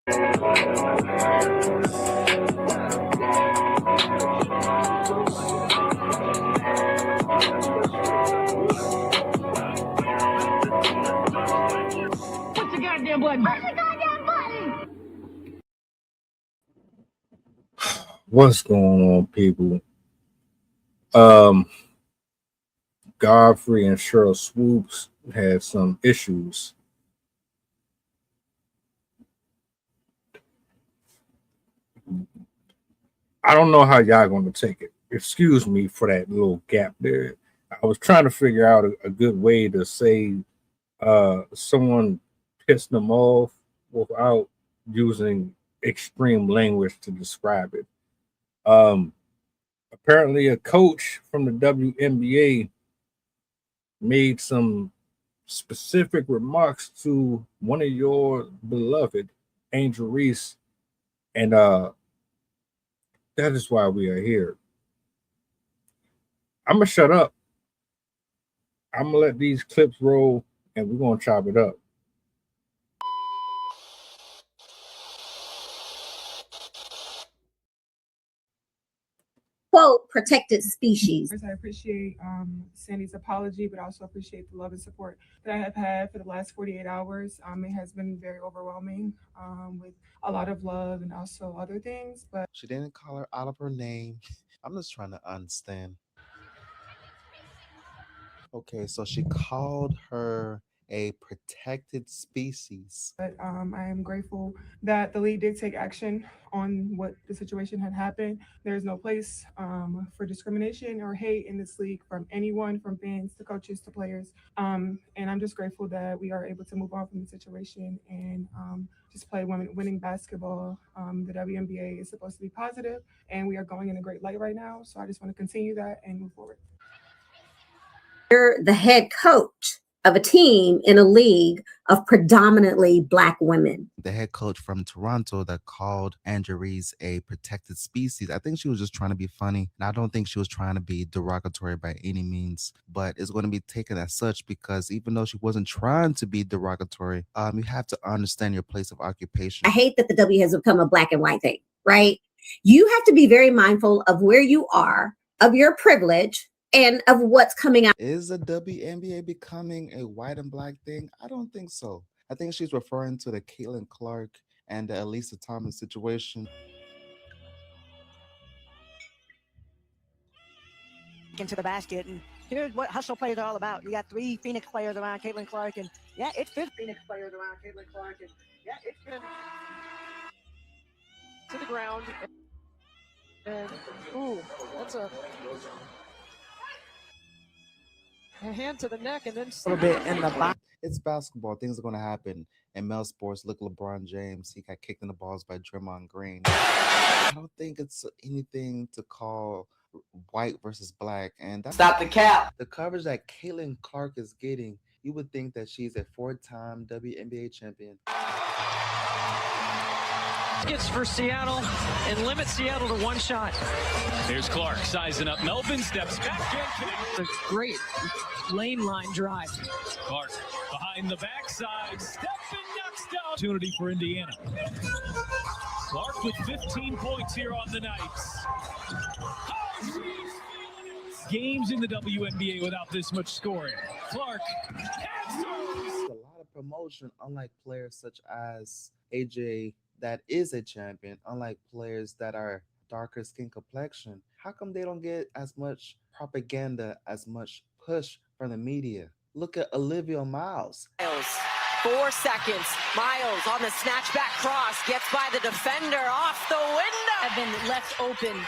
the goddamn button. Push the goddamn button. What's going on, people? Godfrey and Sheryl Swoops had some issues. I don't know how y'all going to take it. Excuse me for that little gap there. I was trying to figure out a good way to say someone pissed them off without using extreme language to describe it. Apparently, a coach from the WNBA made some specific remarks to one of your beloved, Angel Reese, and that is why we are here. I'm gonna shut up. I'm gonna let these clips roll, and we're gonna chop it up. Quote, protected species. I appreciate Sandy's apology, but I also appreciate the love and support that I have had for the last 48 hours. It has been very overwhelming with a lot of love and also other things. But she didn't call her out of her name. I'm just trying to understand. Okay, so she called her a protected species. But I am grateful that the league did take action on what the situation had happened. There is no place for discrimination or hate in this league from anyone, from fans to coaches to players. And I'm just grateful that we are able to move on from the situation and just play winning basketball. The WNBA is supposed to be positive, and we are going in a great light right now. So I just want to continue that and move forward. You're the head coach of a team in a league of predominantly Black women. The head coach from Toronto that called Angel Reese a protected species. I think she was just trying to be funny. And I don't think she was trying to be derogatory by any means, but it's going to be taken as such because even though she wasn't trying to be derogatory, you have to understand your place of occupation. I hate that the W has become a black and white thing, right? You have to be very mindful of where you are, of your privilege, and of what's coming out. Is the WNBA becoming a white and black thing? I don't think so. I think she's referring to the Caitlin Clark and the Elisa Thomas situation. Into the basket, and here's what hustle players are all about. You got 3 Phoenix players around Caitlin Clark, and yeah, it's good. Phoenix players around Caitlin Clark, and yeah, it's good. To the ground, and ooh, that's a hand to the neck, and then a little bit in the back. It's basketball. Things are going to happen. In male sports, look LeBron James. He got kicked in the balls by Draymond Green. I don't think it's anything to call white versus black. And that's stop the cap. The coverage that Caitlin Clark is getting, you would think that she's a 4-time WNBA champion. Gets for Seattle and limits Seattle to 1 shot. There's Clark sizing up Melvin, steps back and a great lane line drive. Clark behind the backside, steps and knocks down. Opportunity for Indiana. Clark with 15 points here on the night. Games in the WNBA without this much scoring. Clark answers. A lot of promotion, unlike players such as AJ that is a champion, unlike players that are darker skin complexion. How come they don't get as much propaganda, as much push from the media? Look at Olivia Miles. 4 seconds. Miles on the snatch back cross, gets by the defender, off the window. Have been left open.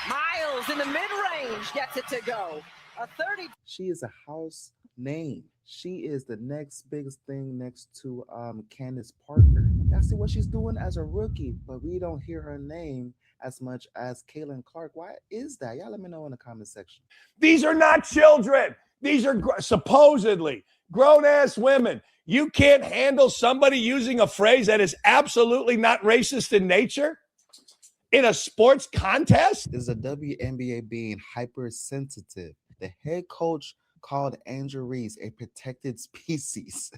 Miles in the mid-range gets it to go. A 30. She is a house name. She is the next biggest thing next to Candace Parker. That's what she's doing as a rookie, but we don't hear her name as much as Caitlin Clark. Why is that? Y'all let me know in the comment section. These are not children. These are supposedly grown-ass women. You can't handle somebody using a phrase that is absolutely not racist in nature in a sports contest? Is the WNBA being hypersensitive? The head coach called Angel Reese a protected species.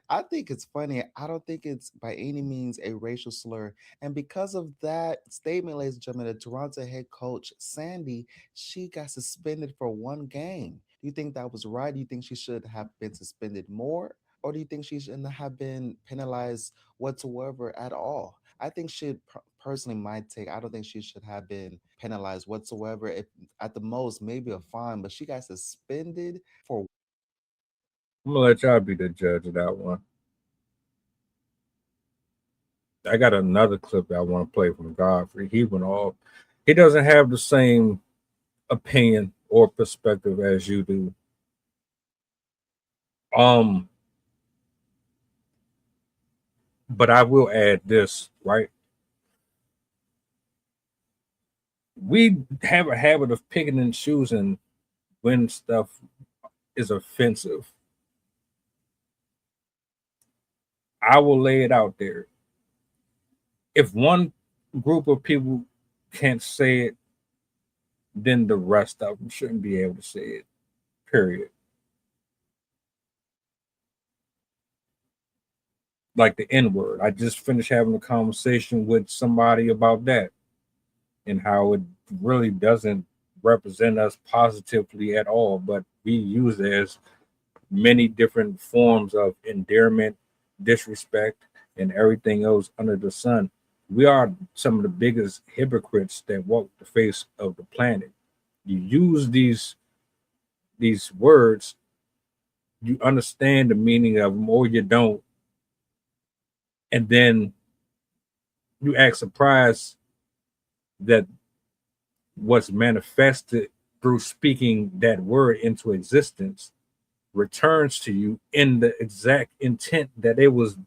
I think it's funny. I don't think it's by any means a racial slur. And because of that statement, ladies and gentlemen, the Toronto head coach, Sandy, she got suspended for 1 game. Do you think that was right? Do you think she should have been suspended more? Or do you think she shouldn't have been penalized whatsoever at all? I think she personally, my take, I don't think she should have been penalized whatsoever. If at the most, maybe a fine, but she got suspended for. I'm gonna let y'all be the judge of that one. I got another clip that I want to play from Godfrey. He went off. He doesn't have the same opinion or perspective as you do. But I will add this, right? We have a habit of picking and choosing when stuff is offensive. I will lay it out there. If one group of people can't say it, then the rest of them shouldn't be able to say it, period. Like the N-word. I just finished having a conversation with somebody about that and how it really doesn't represent us positively at all, but we use it as many different forms of endearment, disrespect, and everything else under the sun. We are some of the biggest hypocrites that walk the face of the planet. You use these words, you understand the meaning of them, or you don't, and then you act surprised that what's manifested through speaking that word into existence returns to you in the exact intent that it was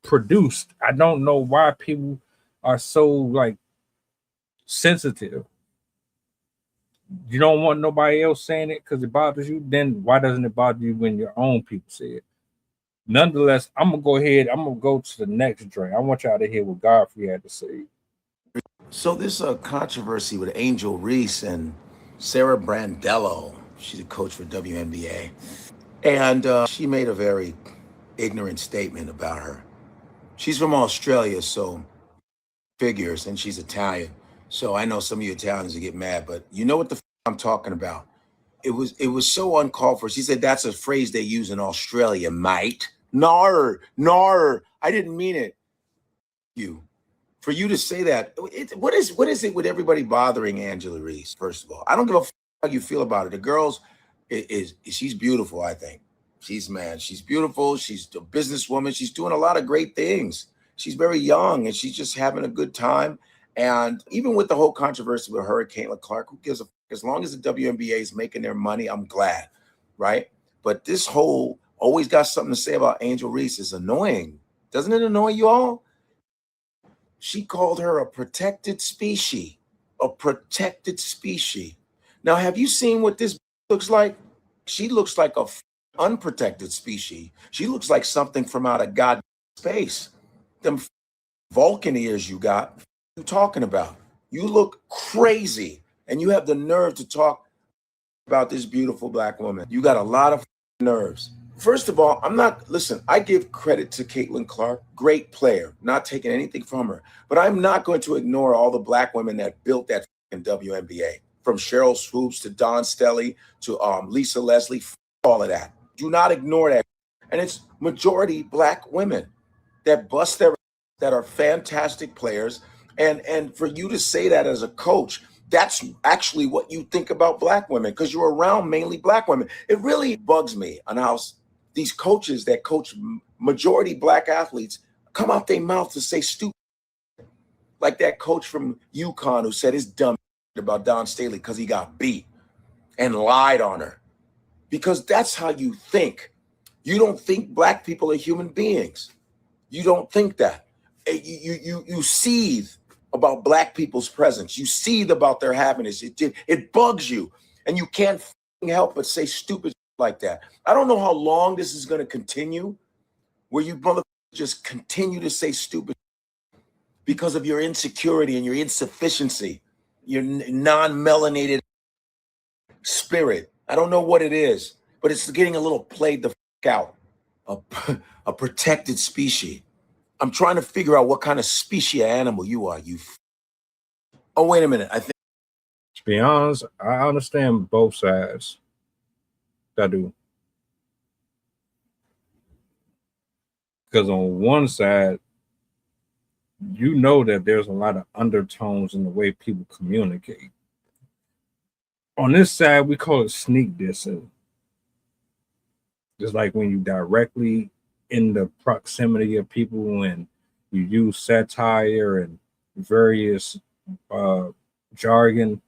produced. I don't know why people are so like sensitive. You don't want nobody else saying it because it bothers you, then why doesn't it bother you when your own people say it? Nonetheless, I'm gonna go ahead. I'm gonna go to the next drink. I want y'all to hear what Godfrey had to say. So there's a controversy with Angel Reese and Sarah Brondello. She's a coach for WNBA. And she made a very ignorant statement about her. She's from Australia, so figures, and she's Italian. So I know some of you Italians will get mad, but you know what the I'm talking about. It was so uncalled for. She said that's a phrase they use in Australia, mate. Nar. I didn't mean it. For you to say that, what is it with everybody bothering Angela Reese? First of all, I don't give a how you feel about it. The girl's she's beautiful. I think she's beautiful. She's a businesswoman. She's doing a lot of great things. She's very young and she's just having a good time. And even with the whole controversy with her and Caitlin Clark, who gives a as long as the WNBA is making their money, I'm glad, right? But this whole always got something to say about Angel Reese is annoying. Doesn't it annoy you all? She called her a protected species. A protected species. Now, have you seen what this looks like? She looks like a unprotected species. She looks like something from out of God's space. Them Vulcan ears you got, what you talking about? You look crazy, and you have the nerve to talk about this beautiful black woman. You got a lot of nerves. First of all, I give credit to Caitlin Clark, great player, not taking anything from her. But I'm not going to ignore all the black women that built that WNBA, from Sheryl Swoops to Don Stelly to Lisa Leslie, all of that. Do not ignore that. And it's majority black women that bust their, that are fantastic players. And for you to say that as a coach, that's actually what you think about black women because you're around mainly black women. It really bugs me on how these coaches that coach majority black athletes come out their mouth to say stupid. Like that coach from UConn who said his dumb about Don Staley because he got beat and lied on her. Because that's how you think. You don't think black people are human beings. You don't think that. You seethe about black people's presence. You seethe about their happiness. It bugs you. And you can't help but say stupid like that. I don't know how long this is going to continue, where you motherfuckers just continue to say stupid because of your insecurity and your insufficiency, your non-melanated spirit. I don't know what it is. but it's getting a little played the out. A protected species. I'm trying to figure out what kind of species animal you are. Oh, wait a minute. I think. To be honest, I understand both sides. I do. Because on one side, you know that there's a lot of undertones in the way people communicate. On this side, we call it sneak dissing. Just like when you directly in the proximity of people and you use satire and various jargon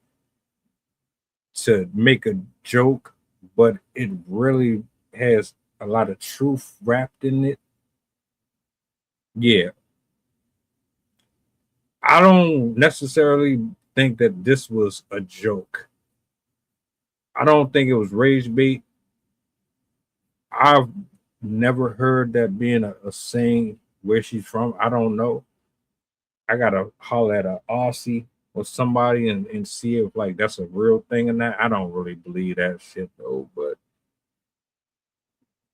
to make a joke, but it really has a lot of truth wrapped in it. Yeah. I don't necessarily think that this was a joke. I don't think it was rage bait. I've never heard that being a saying where she's from. I don't know. I gotta holler at an Aussie or somebody and see if like that's a real thing or not. I don't really believe that shit though. But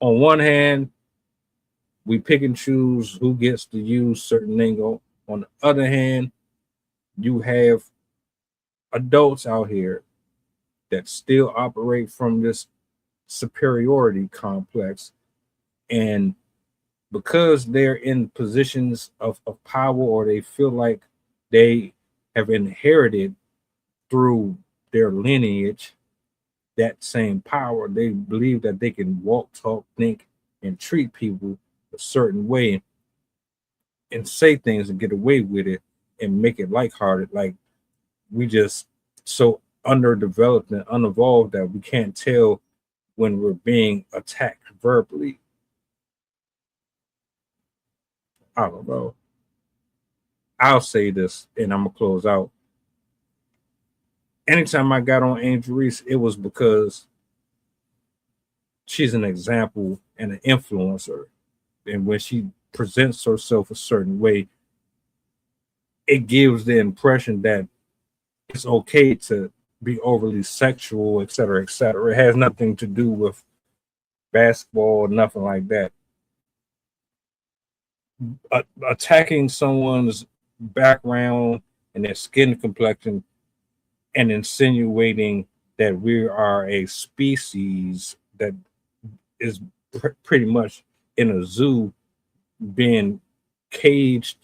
on one hand, we pick and choose who gets to use certain lingo. On the other hand, you have adults out here that still operate from this superiority complex, and because they're in positions of power, or they feel like they have inherited through their lineage that same power, they believe that they can walk, talk, think, and treat people a certain way and say things and get away with it and make it lighthearted. Like we just so underdeveloped and unevolved that we can't tell when we're being attacked verbally. I don't know. I'll say this and I'm gonna close out. Anytime I got on Angel Reese, it was because she's an example and an influencer. And when she presents herself a certain way, it gives the impression that it's okay to be overly sexual, et cetera, et cetera. It has nothing to do with basketball or nothing like that. Attacking someone's background and their skin complexion and insinuating that we are a species that is pretty much in a zoo being caged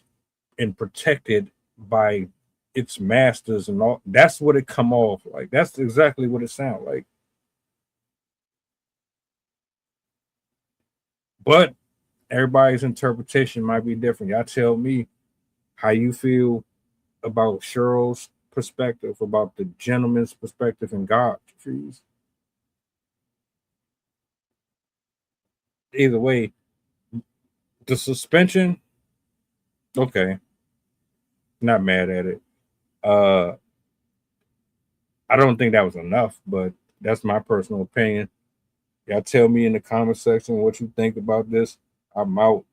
and protected by its masters and all, that's what it come off like. That's exactly what it sounds like. But everybody's interpretation might be different. Y'all tell me how you feel about Sheryl's perspective, about the gentleman's perspective, and Godfrey's. Either way, the suspension, okay, not mad at it. I don't think that was enough, but that's my personal opinion. Y'all tell me in the comment section what you think about this. I'm out.